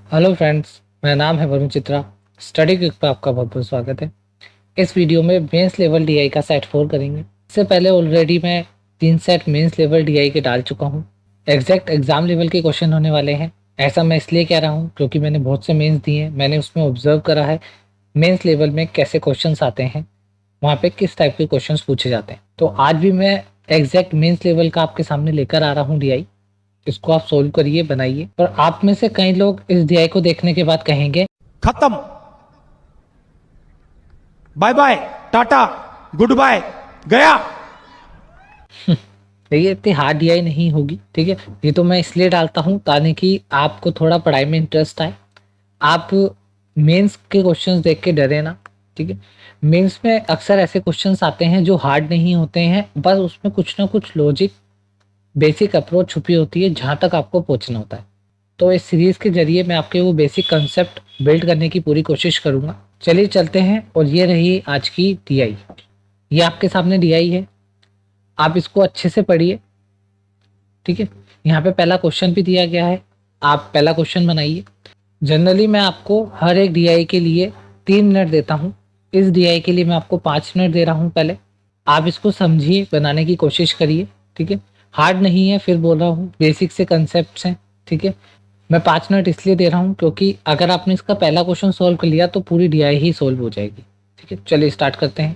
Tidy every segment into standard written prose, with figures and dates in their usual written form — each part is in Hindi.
हेलो फ्रेंड्स, मेरा नाम है वरुण चित्रा। स्टडी क्विक पे आपका बहुत बहुत स्वागत है। इस वीडियो में मेंस लेवल डीआई का सेट 4 करेंगे। इससे पहले ऑलरेडी मैं 3 सेट मेंस लेवल डीआई के डाल चुका हूँ। एग्जैक्ट एग्जाम लेवल के क्वेश्चन होने वाले हैं। ऐसा मैं इसलिए कह रहा हूँ क्योंकि मैंने बहुत से मेंस दिए हैं। मैंने उसमें ऑब्जर्व करा है मेंस लेवल में कैसे क्वेश्चन आते हैं, वहाँ पे किस टाइप के क्वेश्चन पूछे जाते हैं। तो आज भी मैं एग्जैक्ट मेंस लेवल का आपके सामने लेकर आ रहा हूँ डीआई। इसको आप सोल्व करिए, बनाइए। और आप में से कई लोग इस डीआई को देखने के बाद कहेंगे खत्म, bye bye, tata, goodbye, गया। देखिए, इतनी हार्ड डीआई नहीं होगी, ठीक है। ये तो मैं इसलिए डालता हूँ ताकि कि आपको थोड़ा पढ़ाई में इंटरेस्ट आए। आप मेंस के क्वेश्चंस देख के डरे ना, ठीक है। मेंस में अक्सर ऐसे क्वेश्चंस आते हैं जो हार्ड नहीं होते हैं, बस उसमें कुछ ना कुछ लॉजिक, बेसिक अप्रोच छुपी होती है जहाँ तक आपको पहुँचना होता है। तो इस सीरीज के जरिए मैं आपके वो बेसिक कंसेप्ट बिल्ड करने की पूरी कोशिश करूंगा। चलिए चलते हैं, और ये रही आज की डीआई। ये आपके सामने डीआई है, आप इसको अच्छे से पढ़िए, ठीक है। यहाँ पे पहला क्वेश्चन भी दिया गया है, आप पहला क्वेश्चन बनाइए। जनरली मैं आपको हर एक डीआई के लिए 3 मिनट देता हूँ। इस डीआई के लिए मैं आपको 5 मिनट दे रहा हूँ। पहले आप इसको समझिए, बनाने की कोशिश करिए, ठीक है। हार्ड नहीं है, फिर बोल रहा हूँ, बेसिक से कंसेप्ट हैं, ठीक है। मैं 5 मिनट इसलिए दे रहा हूँ क्योंकि अगर आपने इसका पहला क्वेश्चन सॉल्व कर लिया तो पूरी डीआई ही सॉल्व हो जाएगी, ठीक है। चलिए स्टार्ट करते हैं।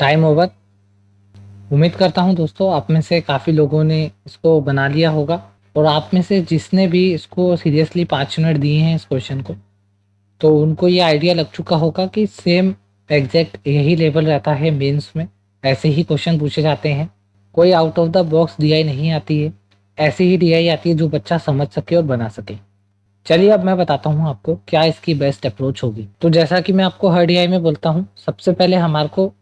Time over. उम्मीद करता हूँ दोस्तों आप में से काफ़ी लोगों ने इसको बना लिया होगा, और आप में से जिसने भी इसको सीरियसली 5 मिनट दिए हैं इस क्वेश्चन को, तो उनको ये आइडिया लग चुका होगा कि सेम एग्जैक्ट यही लेवल रहता है मेंस में, ऐसे ही क्वेश्चन पूछे जाते हैं, कोई out of the box DI नहीं आती है, ऐसी ही डीआई आती है जो बच्चा समझ सके और बना सके। चलिए अब मैं बताता हूँ आपको क्या इसकी बेस्ट अप्रोच होगी। तो जैसा कि मैं आपको हर डीआई में बोलता हूँ, सबसे पहले हमारे को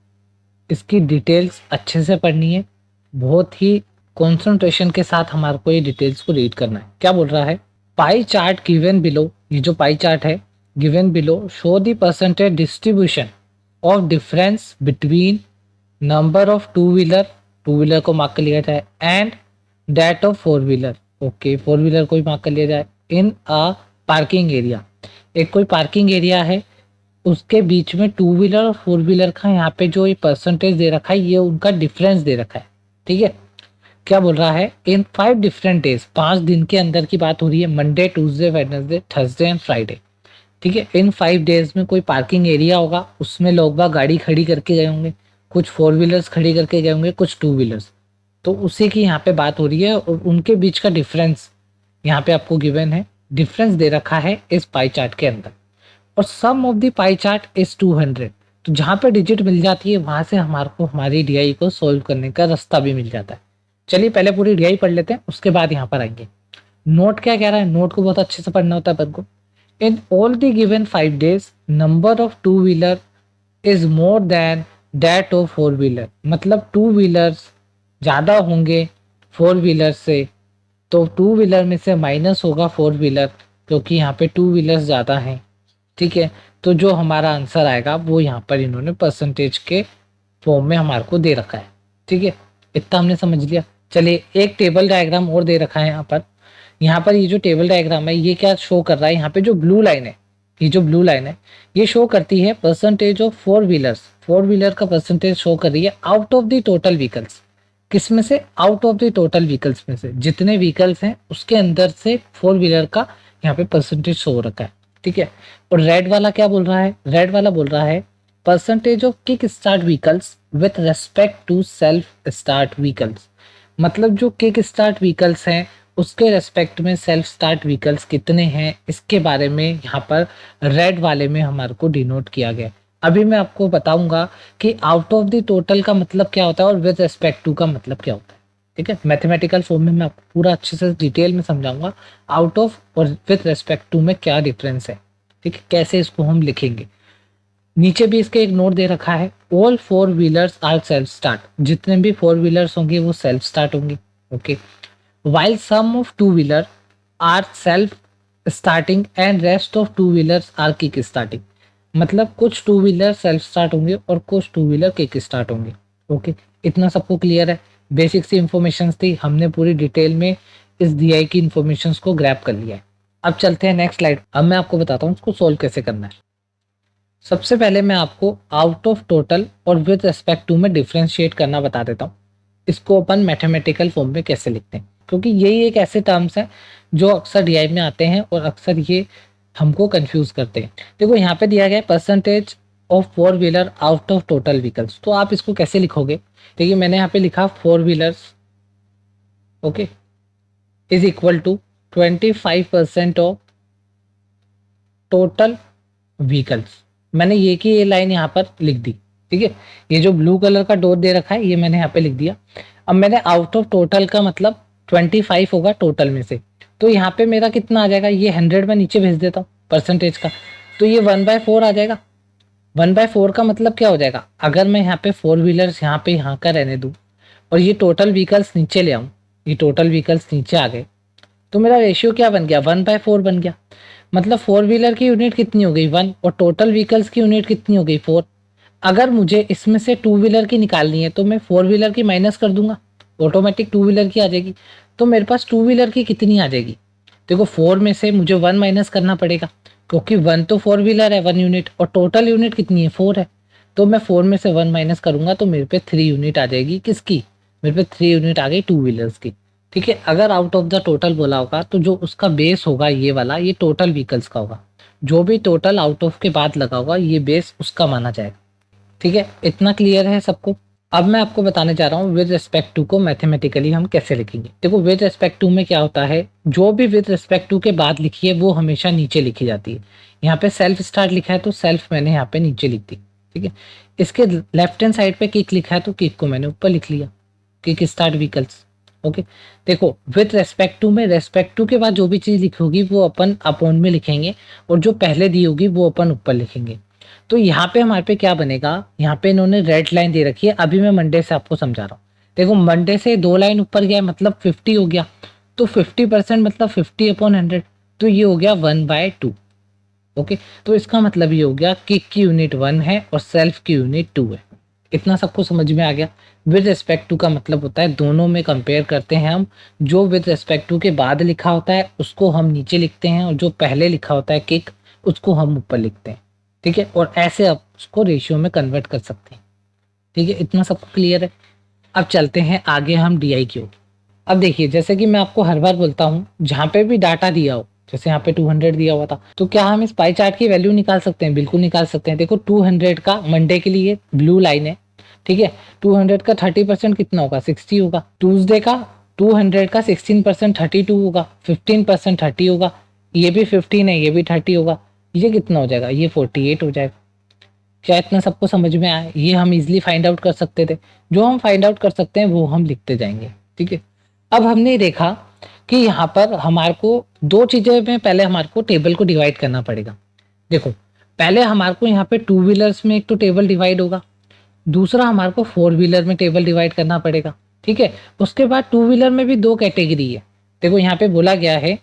इसकी डिटेल्स अच्छे से पढ़नी है, बहुत ही कंसंट्रेशन के साथ हमारे को ये डिटेल्स को रीड करना है। क्या बोल रहा है, पाई चार्ट गिवन बिलो, ये जो पाई चार्ट है given below show the percentage distribution of difference between number of two wheeler, two wheeler को मार्क कर लिया जाए, and that of four wheeler, okay four wheeler को भी मार्क कर लिया जाए, इन अ पार्किंग एरिया, एक कोई पार्किंग एरिया है उसके बीच में टू व्हीलर और फोर व्हीलर का यहाँ पे जो ये परसेंटेज दे रखा है ये उनका डिफरेंस दे रखा है। ठीक है, क्या बोल रहा है, इन 5 डिफरेंट डेज, 5 दिन के अंदर की बात हो रही है, Monday Tuesday Wednesday Thursday and Friday. ठीक है, इन 5 डेज में कोई पार्किंग एरिया होगा, उसमें लोग बाग गाड़ी खड़ी करके गए होंगे, कुछ फोर व्हीलर्स खड़ी करके गए होंगे, कुछ टू व्हीलर्स, तो उसी की यहाँ पे बात हो रही है, और उनके बीच का डिफरेंस यहाँ पे आपको गिवन है, डिफरेंस दे रखा है इस पाई चार्ट के अंदर, और sum of the pie chart is 200। तो जहाँ पे डिजिट मिल जाती है वहां से हमारे को हमारी डीआई को सोल्व करने का रास्ता भी मिल जाता है। चलिए पहले पूरी डीआई पढ़ लेते हैं, उसके बाद यहाँ पर आएंगे। नोट क्या कह रहा है, नोट को बहुत अच्छे से पढ़ना होता है अपन को। In all the given 5 days number of two wheeler is more than that of four wheeler, मतलब टू व्हीलर्स ज़्यादा होंगे फोर व्हीलर से, तो टू व्हीलर में से माइनस होगा फोर व्हीलर, क्योंकि यहाँ पे टू व्हीलर्स ज़्यादा हैं। ठीक है, तो जो हमारा आंसर आएगा वो यहाँ पर इन्होंने परसेंटेज के फॉर्म में हमारे को दे रखा है। ठीक है, इतना हमने समझ लिया। चलिए एक टेबल डायग्राम और दे रखा है यहाँ पर। यहाँ पर ये जो टेबल डायग्राम है ये क्या शो कर रहा है, यहाँ पे जो ब्लू लाइन है, ये जो ब्लू लाइन है ये शो करती है percentage of four wheelers, four wheeler का परसेंटेज शो कर रही है out of the total vehicles. किस में से, out of the total vehicles में से, जितने व्हीकल्स हैं उसके अंदर से फोर व्हीलर का यहाँ पे परसेंटेज शो हो रखा है। ठीक है, और रेड वाला क्या बोल रहा है, रेड वाला बोल रहा है percentage of kick start vehicles with respect to self start vehicles, मतलब जो किक स्टार्ट व्हीकल्स हैं उसके रेस्पेक्ट में सेल्फ स्टार्ट व्हीकल्स कितने हैं, इसके बारे में यहाँ पर रेड वाले में हमारे को डिनोट किया गया। अभी मैं आपको बताऊंगा कि आउट ऑफ द टोटल का मतलब क्या होता है और विद रेस्पेक्ट टू का मतलब क्या होता है। ठीक है, मैथमेटिकल फॉर्म में मैं आपको पूरा अच्छे से डिटेल में समझाऊंगा आउट ऑफ और विद रेस्पेक्ट टू में क्या डिफरेंस है। ठीक है, कैसे इसको हम लिखेंगे। नीचे भी इसके एक नोट दे रखा है, all four wheelers are self start, जितने भी फोर व्हीलर्स होंगे वो सेल्फ स्टार्ट होंगे। Okay, while some of two wheeler are self starting and rest of two wheelers are kick starting, मतलब कुछ टू व्हीलर सेल्फ स्टार्ट होंगे और कुछ टू व्हीलर किक स्टार्ट होंगे। ओके, इतना सबको क्लियर है, बेसिक सी इंफॉर्मेशन थी, हमने पूरी डिटेल में इस डीआई की इंफॉर्मेशन को ग्रैब कर लिया है। अब चलते हैं नेक्स्ट स्लाइड। अब मैं आपको बताता हूँ इसको सोल्व कैसे करना है। सबसे पहले मैं आपको आउट ऑफ टोटल और विद रेस्पेक्ट टू में डिफ्रेंशिएट करना बता देता हूँ, इसको अपन मैथमेटिकल फॉर्म में कैसे लिखते हैं, क्योंकि यही एक ऐसे टर्म्स हैं जो अक्सर डीआई में आते हैं और अक्सर ये हमको कंफ्यूज करते हैं। देखो यहाँ पे दिया गया है percentage of four wheeler out of total vehicles, तो आप इसको कैसे लिखोगे। देखिए मैंने यहाँ पे लिखा four wheelers, okay, is equal to 25% of total vehicles. मैंने ये की ये लाइन यहाँ पर लिख दी। ठीक है, ये जो ब्लू कलर का डॉट दे रखा है ये मैंने यहाँ पे लिख दिया। अब मैंने आउट ऑफ टोटल का मतलब 25 होगा टोटल में से, तो यहाँ पे मेरा कितना आ जाएगा, ये 100 में नीचे भेज देता हूँ परसेंटेज का, तो ये 1/4 आ जाएगा। 1/4 का मतलब क्या हो जाएगा, अगर मैं यहाँ पे फोर व्हीलर्स यहाँ पे यहाँ का रहने दूँ और ये टोटल व्हीकल्स नीचे ले आऊँ, ये टोटल व्हीकल्स नीचे आ गए, तो मेरा रेशियो क्या बन गया, 1/4 बन गया। मतलब फोर व्हीलर की यूनिट कितनी हो गई 1 और टोटल व्हीकल्स की यूनिट कितनी हो गई 4। अगर मुझे इसमें से टू व्हीलर की निकालनी है तो मैं फोर व्हीलर की माइनस कर दूंगा, ऑटोमेटिक टू व्हीलर की आ जाएगी। तो मेरे पास टू व्हीलर की कितनी आ जाएगी, देखो 4 में से मुझे 1 माइनस करना पड़ेगा, क्योंकि 1 तो फोर व्हीलर है 1 यूनिट और टोटल यूनिट कितनी है 4 है, तो मैं 4 में से 1 माइनस करूंगा तो मेरे पे 3 यूनिट आ जाएगी। किसकी, मेरे पे 3 यूनिट आ गई टू व्हीलर्स की। ठीक है, अगर आउट ऑफ द टोटल बोला होगा तो जो उसका बेस होगा ये वाला, ये टोटल व्हीकल्स का होगा, जो भी टोटल आउट ऑफ के बाद लगा होगा ये बेस उसका माना जाएगा। ठीक है, इतना क्लियर है सबको। अब मैं आपको बताने जा रहा हूँ विद रिस्पेक्ट टू को मैथमेटिकली हम कैसे लिखेंगे। देखो विद रिस्पेक्ट टू में क्या होता है, जो भी विद रिस्पेक्ट टू के बाद लिखी है वो हमेशा नीचे लिखी जाती है। यहाँ पे सेल्फ स्टार्ट लिखा है तो सेल्फ मैंने यहाँ पे नीचे लिख दी, ठीक है। इसके लेफ्ट हैंड साइड पे किक लिखा है तो किक को मैंने ऊपर लिख लिया, किक स्टार्ट व्हीकल्स। ओके, देखो विद रेस्पेक्ट टू में रेस्पेक्ट टू के बाद जो भी चीज़ लिखी होगी वो अपन अपॉन में लिखेंगे और जो पहले दी होगी वो अपन ऊपर लिखेंगे। तो यहाँ पे हमारे पे क्या बनेगा, यहाँ पे इन्होंने रेड लाइन दे रखी है, अभी मैं मंडे से आपको समझा रहा हूँ। देखो मंडे से 2 लाइन ऊपर गया मतलब 50 हो गया, तो 50% मतलब 50/100, तो ये हो गया 1/2। ओके, तो इसका मतलब ये हो गया किक की यूनिट 1 है और सेल्फ की यूनिट 2 है। इतना सबको समझ में आ गया। विद रिस्पेक्ट टू का मतलब होता है दोनों में कंपेयर करते हैं हम, जो विद रिस्पेक्ट टू के बाद लिखा होता है उसको हम नीचे लिखते हैं और जो पहले लिखा होता है किक उसको हम ऊपर लिखते हैं, ठीक है। और ऐसे आप उसको रेशियो में कन्वर्ट कर सकते हैं, ठीक है। इतना सबको क्लियर है। अब चलते हैं आगे हम DI की ओर। अब देखिए जैसे कि मैं आपको हर बार बोलता हूँ, जहाँ पे भी डाटा दिया हो, जैसे यहाँ पे 200 दिया हुआ था, तो क्या हम इस पाई चार्ट की वैल्यू निकाल सकते हैं? बिल्कुल निकाल सकते हैं। देखो 200 का मंडे के लिए ब्लू लाइन है, ठीक है। 200 का 30% कितना होगा? 60 होगा। ट्यूसडे का 200 का 16% 32 होगा, 15% 30 होगा, ये भी 15 है, ये भी 30 होगा, ये कितना हो जाएगा? ये 48 हो जाएगा। क्या इतना सबको समझ में आया? ये हम इजिली फाइंड आउट कर सकते थे। जो हम फाइंड आउट कर सकते हैं वो हम लिखते जाएंगे, ठीक है। अब हमने देखा कि यहाँ पर हमारे को दो चीज़ें में पहले हमारे को टेबल को डिवाइड करना पड़ेगा। देखो पहले हमारे को यहाँ पे 2 व्हीलर्स में एक तो टेबल डिवाइड होगा, दूसरा हमारे को 4 व्हीलर में टेबल डिवाइड करना पड़ेगा, ठीक है। उसके बाद 2 व्हीलर में भी 2 कैटेगरी है। देखो यहाँ पे बोला गया है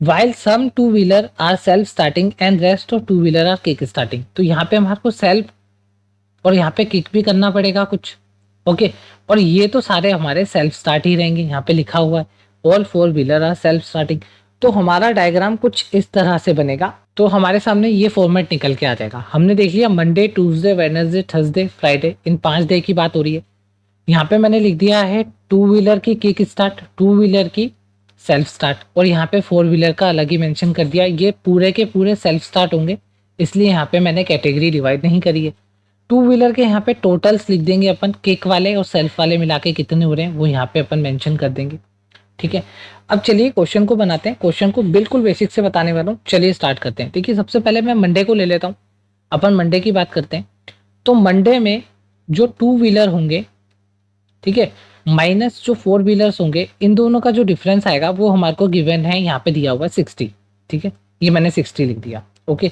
while some two wheeler are self starting and rest of two wheeler are kick starting। तो यहाँ पे हमारे को सेल्फ और यहाँ पे किक भी करना पड़ेगा कुछ, ओके। और ये तो सारे हमारे सेल्फ स्टार्ट ही रहेंगे, यहाँ पे लिखा हुआ है all 4 wheeler are self starting. तो हमारा डायग्राम कुछ इस तरह से बनेगा। तो हमारे सामने ये फॉर्मेट निकल के आ जाएगा। हमने देख लिया Monday, Tuesday, Wednesday, Thursday, Friday, in 5 day की बात हो रही है। यहाँ पे मैंने लिख दिया है 2 व्हीलर की किक स्टार्ट, 2 व्हीलर की सेल्फ स्टार्ट, और यहाँ पे 4 व्हीलर का अलग ही मेंशन कर दिया। ये पूरे के पूरे सेल्फ स्टार्ट होंगे, इसलिए यहाँ पे मैंने कैटेगरी डिवाइड नहीं करी है। 2 व्हीलर के यहाँ पे टोटल्स लिख देंगे अपन, किक वाले और सेल्फ वाले मिला के कितने हो रहे हैं वो यहाँ पे अपन मेंशन कर देंगे, ठीक है। अब चलिए क्वेश्चन को बनाते हैं। क्वेश्चन को बिल्कुल बेसिक से बताने वाला हूँ, चलिए स्टार्ट करते हैं। देखिए सबसे पहले मैं मंडे को ले लेता हूँ, अपन मंडे की बात करते हैं। तो मंडे में जो 2 व्हीलर होंगे, ठीक है, माइनस जो 4 व्हीलर्स होंगे, इन दोनों का जो डिफरेंस आएगा वो हमारे को गिवन है, यहाँ पे दिया हुआ है 60, ठीक है। ये मैंने 60 लिख दिया, ओके।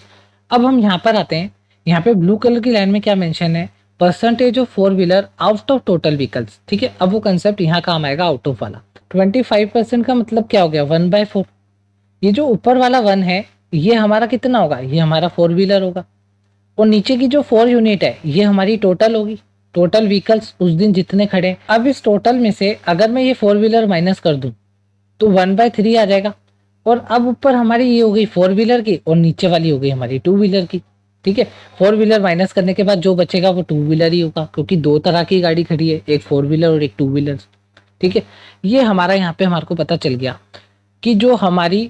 अब हम यहाँ पर आते हैं, यहाँ पे ब्लू कलर की लाइन में क्या मेंशन है? Percentage of 4 wheeler out of total vehicles, ठीक है। अब वो कंसेप्ट यहाँ काम आएगा आउट ऑफ वाला। 25% का मतलब क्या हो गया? 1/4। ये जो ऊपर वाला 1 है ये हमारा कितना होगा? ये हमारा 4 व्हीलर होगा। और नीचे की जो 4 यूनिट है ये हमारी टोटल होगी, टोटल व्हीकल्स उस दिन जितने खड़े। अब इस टोटल में से अगर मैं ये 4 व्हीलर माइनस कर दूं तो 1/3 आ जाएगा। और अब ऊपर हमारी ये हो गई 4 व्हीलर की और नीचे वाली हो गई हमारी 2 व्हीलर की, ठीक है। 4 व्हीलर माइनस करने के बाद जो बचेगा वो 2 व्हीलर ही होगा, क्योंकि दो तरह की गाड़ी खड़ी है, एक 4 व्हीलर और एक 2 व्हीलर, ठीक है। ये हमारा यहाँ पे हमारे को पता चल गया कि जो हमारी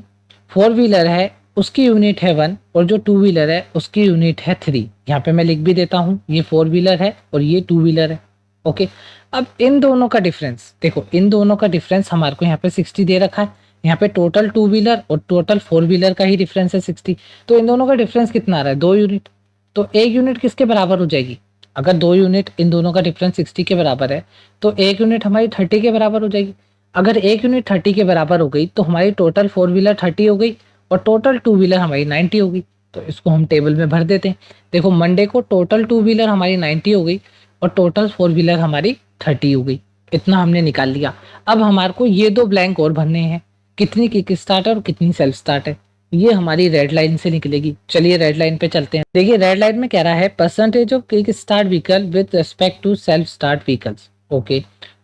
4 व्हीलर है उसकी यूनिट है 1 और जो 2 व्हीलर है उसकी यूनिट है 3। यहाँ पे मैं लिख भी देता हूँ, ये 4 व्हीलर है और ये 2 व्हीलर है, ओके। अब इन दोनों का डिफरेंस देखो, इन दोनों का डिफरेंस हमारे को यहाँ पे 60 दे रखा है। यहाँ पे टोटल 2 व्हीलर और टोटल 4 व्हीलर का ही डिफरेंस है 60। तो इन दोनों का डिफरेंस कितना आ रहा है? 2 यूनिट। तो 1 यूनिट किसके बराबर हो जाएगी? अगर 2 यूनिट इन दोनों का डिफरेंस 60 के बराबर है तो 1 यूनिट हमारी 30 के बराबर हो जाएगी। अगर 1 यूनिट 30 के बराबर हो गई तो हमारी टोटल 4 व्हीलर 30 हो गई और टोटल 2 व्हीलर हमारी 90 होगी। तो इसको हम टेबल में भर देते हैं। देखो मंडे को टोटल 2 व्हीलर हमारी 90 हो गई और टोटल 4 व्हीलर हमारी 30 हो गई। इतना हमने निकाल लिया। अब हमारे को ये 2 ब्लैंक और भरने हैं, कितनी किक स्टार्ट है और कितनी सेल्फ स्टार्ट है। ये हमारी रेड लाइन से निकलेगी। चलिए रेड लाइन पे चलते हैं। देखिए रेड लाइन में कह रहा है percentage of kick start vehicle with respect to self start vehicles, okay.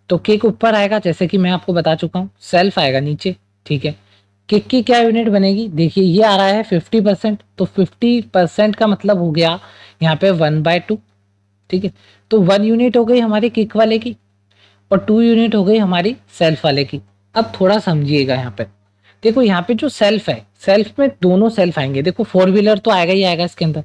तो किक ऊपर आएगा जैसे कि मैं आपको बता चुका हूँ, सेल्फ आएगा नीचे, ठीक है। किक की क्या यूनिट बनेगी? देखिए ये आ रहा है 50%, तो 50% का मतलब हो गया यहाँ पे 1/2, ठीक है। तो 1 यूनिट हो गई हमारी किक वाले की और 2 यूनिट हो गई हमारी सेल्फ वाले की। अब थोड़ा समझिएगा यहाँ पे, देखो यहाँ पे जो सेल्फ है, सेल्फ में दोनों सेल्फ आएंगे। देखो 4 व्हीलर तो आएगा ही आएगा इसके अंदर,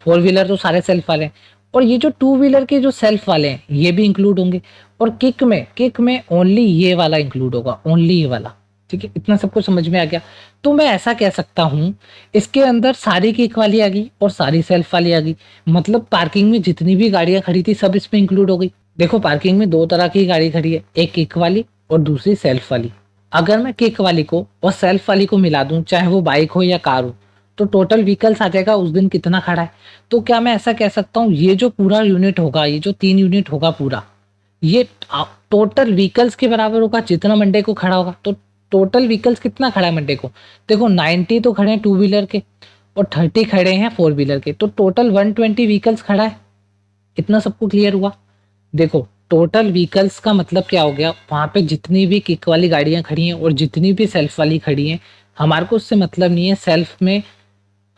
4 व्हीलर तो सारे सेल्फ वाले हैं और ये जो टू व्हीलर के जो सेल्फ वाले हैं ये भी इंक्लूड होंगे, और किक में ओनली ये वाला इंक्लूड होगा, ओनली ये वाला। ठीक है, इतना सबको समझ में आ गया। तो मैं ऐसा कह सकता हूँ इसके अंदर सारी किक वाली आ गई और सारी सेल्फ वाली आ गई, मतलब पार्किंग में जितनी भी गाड़ियां खड़ी थी सब इसमें इंक्लूड हो गई। देखो पार्किंग में दो तरह की गाड़ी खड़ी है, एक किक वाली और दूसरी सेल्फ वाली। अगर मैं किक वाली को और सेल्फ वाली को मिला दूं, चाहे वो बाइक हो या कार हो, तो टोटल व्हीकल्स आ जाएगा उस दिन कितना खड़ा है। तो क्या मैं ऐसा कह सकता हूँ ये जो पूरा यूनिट होगा, ये जो 3 यूनिट होगा पूरा, ये टोटल व्हीकल्स के बराबर होगा जितना मंडे को खड़ा होगा। तो टोटल व्हीकल्स कितना खड़ा है मंडे को, देखो 90 तो खड़े हैं टू व्हीलर के और 30 खड़े हैं फोर व्हीलर के, तो टोटल 120 व्हीकल्स खड़ा है। इतना सबको क्लियर हुआ। देखो टोटल व्हीकल्स का मतलब क्या हो गया, वहां पे जितनी भी किक वाली गाड़ियां खड़ी हैं और जितनी भी सेल्फ वाली खड़ी हैं, हमारे को उससे मतलब नहीं है सेल्फ में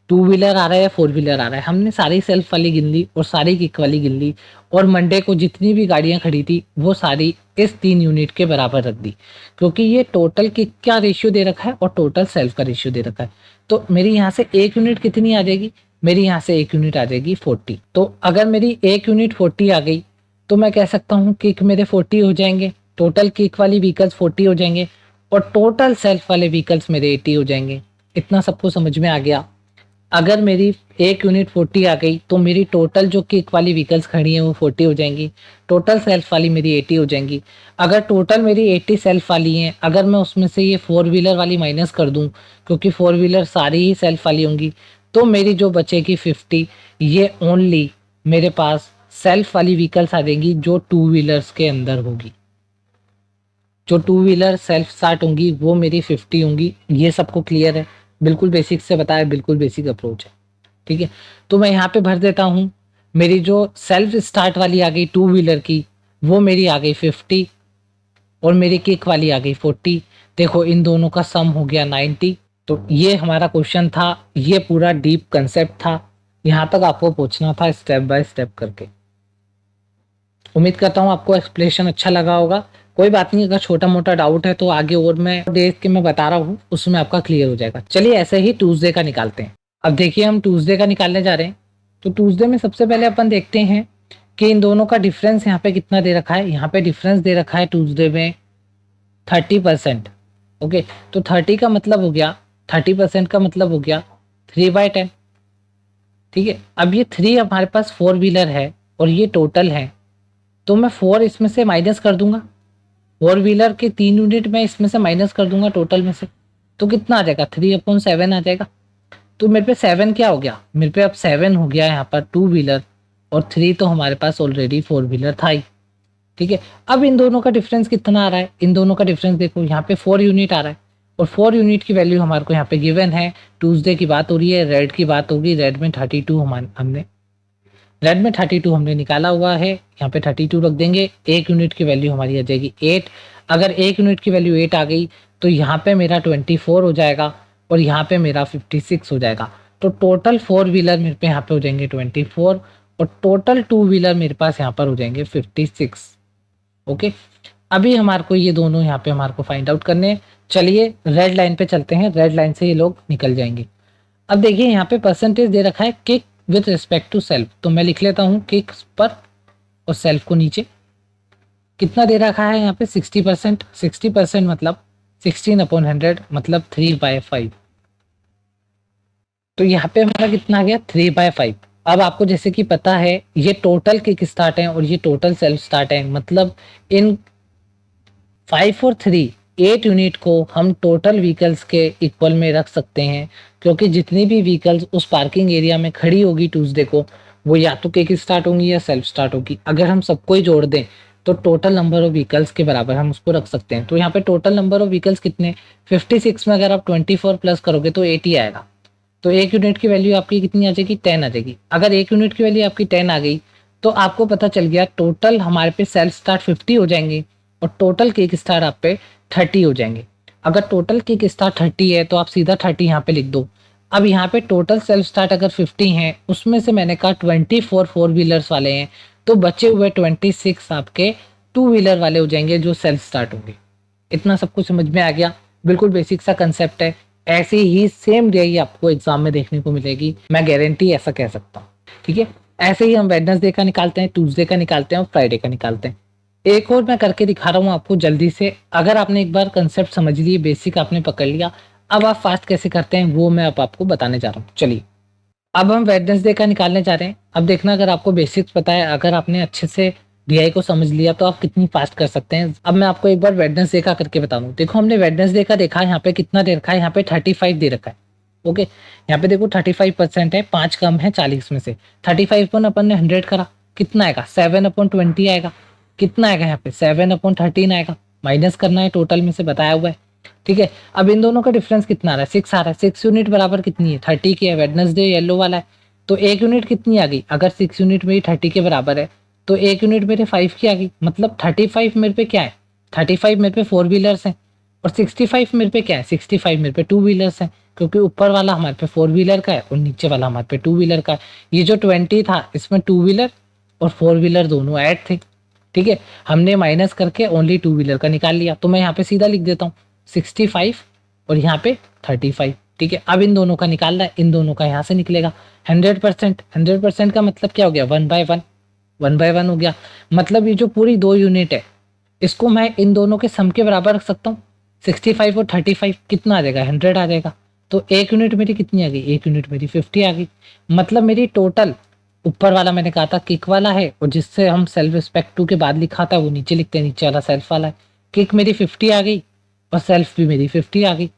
टू व्हीलर आ रहा है या फोर व्हीलर आ रहा है, हमने सारी सेल्फ वाली गिन ली और सारी किक वाली गिन ली, और मंडे को जितनी भी गाड़ियां खड़ी थी वो सारी इस 3 यूनिट के बराबर रख दी, क्योंकि ये टोटल किक का रेशियो दे रखा है और टोटल सेल्फ का रेशियो दे रखा है। तो मेरी यहाँ से एक यूनिट कितनी आ जाएगी, मेरी यहाँ से एक यूनिट आ जाएगी 40। तो अगर मेरी एक यूनिट 40 आ गई तो मैं कह सकता हूँ किक मेरे 40 हो जाएंगे, टोटल किक वाली व्हीकल्स 40 हो जाएंगे और टोटल सेल्फ वाले व्हीकल्स मेरे 80 हो जाएंगे। इतना सबको समझ में आ गया। अगर मेरी एक यूनिट 40 आ गई तो मेरी टोटल जो किक वाली व्हीकल्स खड़ी हैं वो 40 हो जाएंगी, टोटल सेल्फ वाली मेरी 80 हो जाएंगी। अगर टोटल मेरी 80 सेल्फ वाली हैं, अगर मैं उसमें से ये फोर व्हीलर वाली माइनस कर दूं, क्योंकि फोर व्हीलर सारी ही सेल्फ वाली होंगी, तो मेरी जो बचेगी 50, ये ओनली मेरे पास सेल्फ वाली व्हीकल्स आ जाएंगी जो टू व्हीलर्स के अंदर होगी। जो टू व्हीलर सेल्फ स्टार्ट होंगी वो मेरी 50 होंगी। ये सबको क्लियर है, बिल्कुल बेसिक से बताया, बिल्कुल बेसिक अप्रोच है। ठीक है, तो मैं यहाँ पे भर देता हूँ, मेरी जो सेल्फ स्टार्ट वाली आ गई टू व्हीलर की वो मेरी आ गई 50 और मेरी किक वाली आ गई 40। देखो इन दोनों का सम हो गया 90। तो ये हमारा क्वेश्चन था, ये पूरा डीप कंसेप्ट था, यहाँ तक आपको पहुंचना था स्टेप बाय स्टेप करके। उम्मीद करता हूँ आपको एक्सप्लेनेशन अच्छा लगा होगा। कोई बात नहीं, अगर छोटा मोटा डाउट है तो आगे और मैं देख के मैं बता रहा हूँ उसमें आपका क्लियर हो जाएगा। चलिए ऐसे ही ट्यूसडे का निकालते हैं। अब देखिए हम ट्यूसडे का निकालने जा रहे हैं। तो ट्यूसडे में सबसे पहले अपन देखते हैं कि इन दोनों का डिफरेंस यहाँ पे कितना दे रखा है। यहाँ पे डिफरेंस दे रखा है ट्यूसडे में 30%। ओके, तो 30 का मतलब हो गया, 30% का मतलब हो गया 3/10। ठीक है, अब ये 3 हमारे पास फोर व्हीलर है और ये टोटल है, तो मैं 4 इसमें से माइनस कर दूंगा, फोर व्हीलर के 3 यूनिट में इसमें से माइनस कर दूंगा टोटल में से, तो कितना आ जाएगा 3/7 आ जाएगा। तो मेरे पे 7 क्या हो गया, मेरे पे अब 7 हो गया यहाँ पर टू व्हीलर, और 3 तो हमारे पास ऑलरेडी फोर व्हीलर था ही। ठीक है, अब इन दोनों का डिफरेंस कितना आ रहा है, इन दोनों का डिफरेंस देखो, यहाँ पे 4 यूनिट आ रहा है और 4 यूनिट की वैल्यू हमारे को यहाँ पे गिवन है। ट्यूसडे की बात हो रही है, रेड की बात होगी, रेड में 32 हमने निकाला हुआ है, यहाँ पे 32 रख देंगे। एक यूनिट की वैल्यू हमारी आ जाएगी 8। अगर एक यूनिट की वैल्यू 8 आ गई तो यहाँ पे मेरा 24 हो जाएगा और यहाँ पे मेरा 56 हो जाएगा। तो टोटल फोर व्हीलर मेरे पे यहाँ पे हो जाएंगे 24 और टोटल टू व्हीलर मेरे पास यहाँ पर हो जाएंगे 56। ओके, अभी हमारे को ये दोनों यहाँ पे हमारे को फाइंड आउट करने हैं। चलिए रेड लाइन पे चलते हैं, रेड लाइन से ये लोग निकल जाएंगे। अब देखिए यहाँ पे परसेंटेज दे रखा है kick with respect to self, तो मैं लिख लेता हूँ किक पर और सेल्फ को नीचे। कितना दे रखा है यहाँ पे 60%। 60% मतलब 16/100 मतलब 3/5। तो यहाँ पे हमारा कितना आ गया 3/5। अब आपको जैसे कि पता है ये टोटल किक स्टार्ट है और ये टोटल सेल्फ स्टार्ट है, मतलब इन 5 और 3 8 यूनिट को हम टोटल व्हीकल्स के इक्वल में रख सकते हैं, क्योंकि जितनी भी व्हीकल्स उस पार्किंग एरिया में खड़ी होगी ट्यूसडे को, वो या तो किक स्टार्ट होंगी या सेल्फ स्टार्ट होगी। अगर हम सबको ही जोड़ दें तो टोटल नंबर ऑफ व्हीकल्स के बराबर हम उसको रख सकते हैं। तो यहाँ पे टोटल नंबर ऑफ व्हीकल्स कितने, 56 में अगर आप 24 प्लस करोगे तो 80 आएगा। तो एक यूनिट की वैल्यू आपकी कितनी आ जाएगी, 10 आ जाएगी। अगर एक यूनिट की वैल्यू आपकी 10 आ गई तो आपको पता चल गया टोटल हमारे पे सेल्फ स्टार्ट 50 हो जाएंगे और टोटल किक स्टार्ट आप पे 30 हो जाएंगे। अगर टोटल किक स्टार्ट 30 है तो आप सीधा 30 यहाँ पे लिख दो। अब यहाँ पे टोटल सेल्फ स्टार्ट अगर 50 हैं, उसमें से मैंने कहा 24 फोर व्हीलर्स वाले हैं, तो बचे हुए 26 आपके टू व्हीलर वाले हो जाएंगे जो सेल्फ स्टार्ट होंगे। इतना सब कुछ समझ में आ गया, बिल्कुल बेसिक सा कंसेप्ट है। ऐसी ही सेम रियई आपको एग्जाम में देखने को मिलेगी, मैं गारंटी ऐसा कह सकता हूँ। ठीक है, ऐसे ही हम वेडनेसडे का निकालते हैं, ट्यूसडे का निकालते हैं और फ्राइडे का निकालते हैं। एक और मैं करके दिखा रहा हूँ आपको जल्दी से। अगर आपने एक बार कंसेप्ट समझ लिए, बेसिक आपने पकड़ लिया, अब आप फास्ट कैसे करते हैं वो मैं अब आपको बताने जा रहा हूँ। चलिए अब हम वेडनेसडे का निकालने जा रहे हैं। अब देखना, अगर आपको बेसिक्स पता है, अगर आपने अच्छे से डीआई को समझ लिया तो आप कितनी फास्ट कर सकते हैं। अब मैं आपको एक बार वेडनेसडे का करके बता दूं। देखो हमने वेडनेसडे का देखा, यहाँ पे कितना दे रखा है, यहाँ पे 35 दे रखा है। ओके, यहाँ पे देखो 35% है, 5 कम है 40 में से। 35 पर अपन ने 100 करा, कितना आएगा 7/20 आएगा। कितना आएगा यहाँ पे 7/13 आएगा। माइनस करना है, टोटल में से बताया हुआ है। ठीक है, अब इन दोनों का डिफरेंस कितना आ रहा है, 6 आ रहा है। 6 यूनिट बराबर कितनी है, 30 की है। वेडनेसडे येलो वाला है तो 1 यूनिट कितनी आ गई, अगर 6 यूनिट मेरी 30 के बराबर है तो 1 यूनिट मेरे 5 की आ गई। मतलब 35 मेरे पे क्या है, 35 मेरे पे 4 व्हीलर्स हैं और 65 मेरे पे क्या है, 65 मेरे पे 2 व्हीलर्स हैं। क्योंकि ऊपर वाला हमारे पे 4 व्हीलर का है और नीचे वाला हमारे पे 2 व्हीलर का है। ये जो 20 था इसमें 2 व्हीलर और 4 व्हीलर दोनों ऐड थे। ठीक है, हमने माइनस करके ओनली 2 व्हीलर का निकाल लिया। तो मैं यहाँ पे सीधा लिख देता हूँ 65 और यहाँ पे 35। ठीक है, अब इन दोनों का निकालना है, इन दोनों का यहाँ से निकलेगा 100%। 100% का मतलब क्या हो गया, 1/1, 1/1 हो गया। मतलब ये जो पूरी 2 यूनिट है इसको मैं इन दोनों के सम के बराबर रख सकता हूँ। 65 और 35 कितना आ जाएगा, 100 आ जाएगा। तो 1 यूनिट मेरी कितनी आ गई, 1 यूनिट मेरी 50 आ गई। मतलब मेरी टोटल, ऊपर वाला मैंने कहा था किक वाला है और जिससे हम सेल्फ रिस्पेक्ट 2 के बाद लिखा था वो नीचे लिखते हैं, नीचे वाला सेल्फ वाला है। किक मेरी 50 आ गई और सेल्फ भी मेरी 50 आ गई।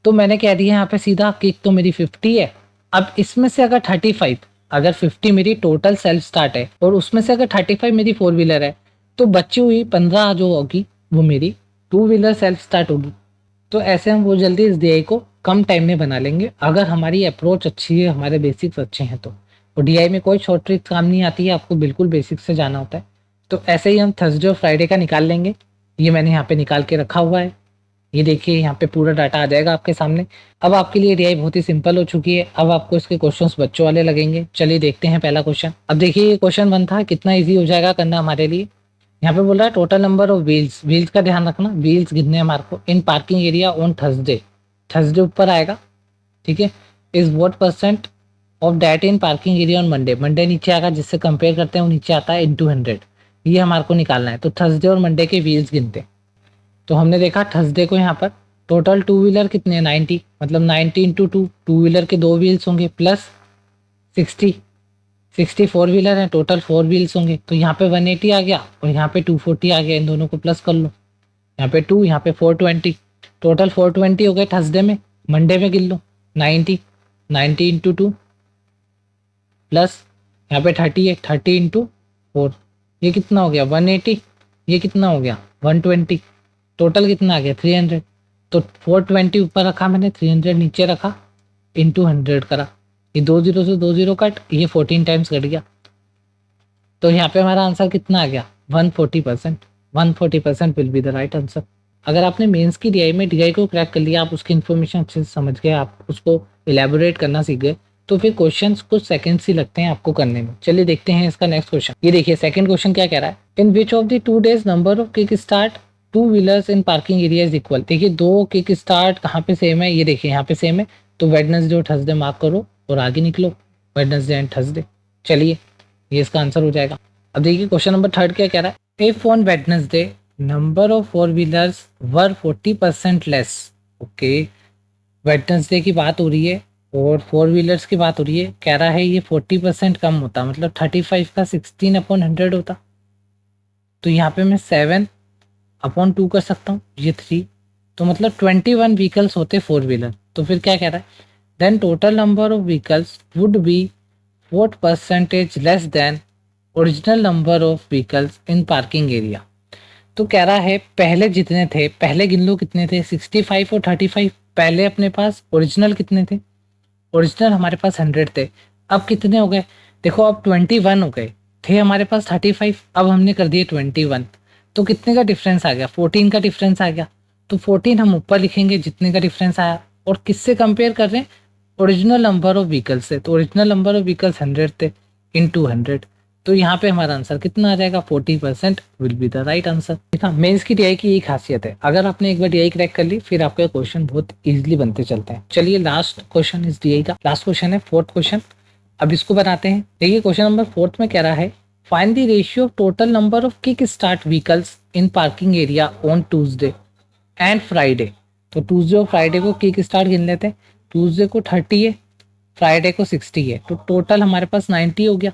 तो मैंने कह दिया यहाँ पे सीधा किक तो मेरी 50 है। अब इसमें से अगर 35, अगर 50 मेरी टोटल सेल्फ स्टार्ट है और उसमें से अगर 35 मेरी 4 व्हीलर है तो बची हुई 15 जो होगी वो मेरी 2 व्हीलर सेल्फ स्टार्ट होगी। तो ऐसे हम वो जल्दी इस डीआई को कम टाइम में बना लेंगे अगर हमारी अप्रोच अच्छी है, हमारे बेसिक्स अच्छे हैं तो। और डीआई में कोई शॉर्ट ट्रिक काम नहीं आती है, आपको बिल्कुल बेसिक से जाना होता है। तो ऐसे ही हम थर्सडे और फ्राइडे का निकाल लेंगे। ये मैंने यहाँ पे निकाल के रखा हुआ है। ये देखिए यहाँ पे पूरा डाटा आ जाएगा आपके सामने। अब आपके लिए डीआई बहुत ही सिंपल हो चुकी है। अब आपको इसके क्वेश्चंस बच्चों वाले लगेंगे। चलिए देखते हैं पहला क्वेश्चन। अब देखिए ये क्वेश्चन 1 था, कितना ईजी हो जाएगा करना हमारे लिए। यहाँ पे बोल रहा है total number of wheels, wheels का ध्यान रखना, व्हील्स गिनने हमारे को in parking area on Thursday. Thursday ऊपर आएगा, ठीक है। Is what percent of that in parking area on Monday, Monday नीचे आएगा, जिससे कंपेयर करते हैं वो नीचे आता है इनटू 100। ये हमारे को निकालना है। तो थर्सडे और मंडे के व्हील्स गिनते हैं। तो हमने देखा थर्सडे को यहाँ पर टोटल 2 व्हीलर कितने हैं 90, मतलब 90 इंटू 2, 2 व्हीलर के 2 व्हील्स होंगे प्लस 60, 60 4 व्हीलर हैं, टोटल 4 व्हील्स होंगे। तो यहाँ पे 180 आ गया और यहाँ पे 240 आ गया। इन दोनों को प्लस कर लो, यहाँ पे 2, यहाँ पे 420, टोटल 420 हो गए थर्सडे में। मंडे में गिन लो 90, 90 इंटू 2 प्लस यहाँ पे 30 है, 30 इंटू 4, ये कितना हो गया 180, ये कितना हो गया 120, टोटल कितना आ गया 300। तो 420 ऊपर रखा मैंने, 300 नीचे रखा, इंटू 100 करा। ये 2 जीरो से 2 जीरो कट, ये 14 टाइम्स कट गया। तो यहाँ पे हमारा आंसर कितना आ गया 140%। 140% will be the right answer. अगर आपने मेंस की डीआई में डीआई को क्रैक कर लिया, आप उसकी इन्फॉर्मेशन अच्छे से समझ गए, आप उसको इलेबोरेट करना सीख गए, तो फिर क्वेश्चंस कुछ सेकंड्स ही लगते हैं आपको करने में। चलिए देखते हैं इसका नेक्स्ट क्वेश्चन। ये देखिए सेकंड क्वेश्चन क्या कह रहा है, in which of the 2 days number of kick start 2 wheelers in parking area is equal. देखिए 2 किक स्टार्ट कहाँ पे सेम है, ये देखिए यहाँ पे सेम है। तो वेडनेसडे और थर्सडे मार्क करो और आगे निकलो, वेडनेसडे एंड थर्सडे। चलिए ये इसका आंसर हो जाएगा। अब देखिए क्वेश्चन नंबर 3 क्या कह रहा है, if on Wednesday number of 4 wheelers were 40% less. Okay, Wednesday की बात हो रही है और 4 व्हीलर्स की बात हो रही है। कह रहा है ये 40% कम होता, मतलब 35 का 16/100 होता। तो यहाँ पे मैं 7/2 कर सकता हूँ, ये 3, तो मतलब 21 व्हीकल्स होते 4 व्हीलर। तो फिर क्या कह रहा है, then total number of vehicles would be 4% less than original number of vehicles in parking area. तो कह रहा है पहले जितने थे, पहले गिन लो कितने थे 65 और 35। पहले अपने पास ओरिजिनल कितने थे, ओरिजिनल हमारे पास 100 थे। अब कितने हो गए, देखो अब 21 हो गए, थे हमारे पास 35, अब हमने कर दिए 21। तो कितने का डिफरेंस आ गया, 14 का डिफरेंस आ गया। तो 14 हम ऊपर लिखेंगे जितने का डिफरेंस आया। और किससे कंपेयर कर रहे हैं, ओरिजिनल नंबर ऑफ व्हीकल्स से। तो ओरिजिनल नंबर ऑफ व्हीकल्स 100 थे, इंटू 100। तो यहाँ पे हमारा आंसर कितना आ जाएगा 40% will be the right answer. देखा, मेंस की डीआई की यही खासियत है, अगर आपने एक बार डीआई क्रैक कर ली फिर आपके क्वेश्चन बहुत इजीली बनते चलते हैं। चलिए लास्ट क्वेश्चन इस डीआई का, लास्ट क्वेश्चन है 4th क्वेश्चन। अब इसको बनाते हैं। देखिए क्वेश्चन नंबर 4 में कह रहा है find the ratio of total number of kick start vehicles in parking area on Tuesday and Friday. तो ट्यूसडे और फ्राइडे को किक स्टार्ट गिन लेते हैं। ट्यूसडे को 30 है, फ्राइडे को 60 है, तो टोटल हमारे पास 90 हो गया।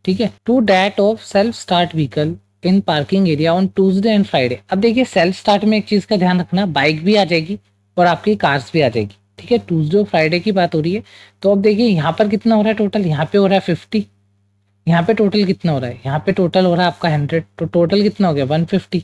ठीक है, to that of self start vehicle in parking area on Tuesday and Friday. अब देखिए सेल्फ स्टार्ट में एक चीज का ध्यान रखना, बाइक भी आ जाएगी और आपकी कार्स भी आ जाएगी। ठीक है, ट्यूसडे और फ्राइडे की बात हो रही है। तो अब देखिए यहाँ पर कितना हो रहा है टोटल, यहाँ पे हो रहा है 50, यहाँ पे टोटल कितना हो रहा है, यहाँ पे टोटल हो रहा है आपका 100, तो टोटल कितना हो गया 150।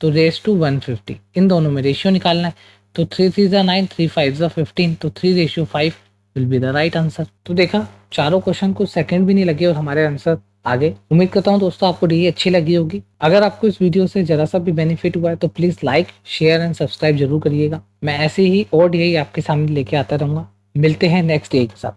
तो रेस टू 150 इन दोनों में रेशियो निकालना है। तो 3 3 9, 3 5 15, तो 3:5 will be the right answer. तो देखा चारों क्वेश्चन को सेकंड भी नहीं लगे और हमारे आंसर आगे। उम्मीद करता हूँ दोस्तों आपको ये अच्छी लगी होगी। अगर आपको इस वीडियो से जरा सा भी बेनिफिट हुआ है तो please like share and subscribe जरूर करिएगा। मैं ऐसे ही और यही आपके सामने लेके आता रहूंगा। मिलते हैं नेक्स्ट डे के साथ।